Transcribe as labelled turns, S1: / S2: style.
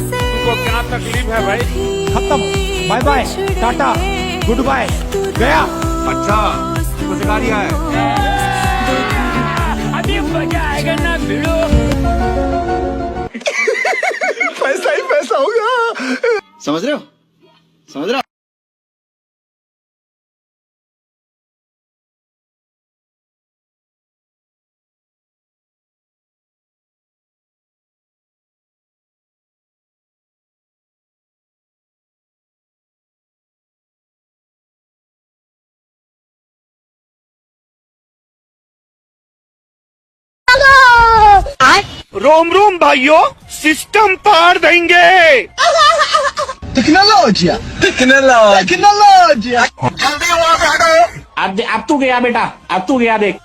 S1: तुमको क्या तकलीफ है भाई?
S2: खत्म, बाय बाय, टाटा, गुड बाय, गया।
S1: अच्छा कुछ गाड़ी है। अभी मजा आएगा ना भिड़ो।
S2: पैसा ही पैसा होगा।
S3: समझ रहे हो? समझ रहे हो?
S1: रोम रोम भाइयों, सिस्टम पार देंगे।
S2: टेक्नोलॉजिया, टेक्नोलॉजिया।
S3: अब तू गया बेटा, अब तू गया देख।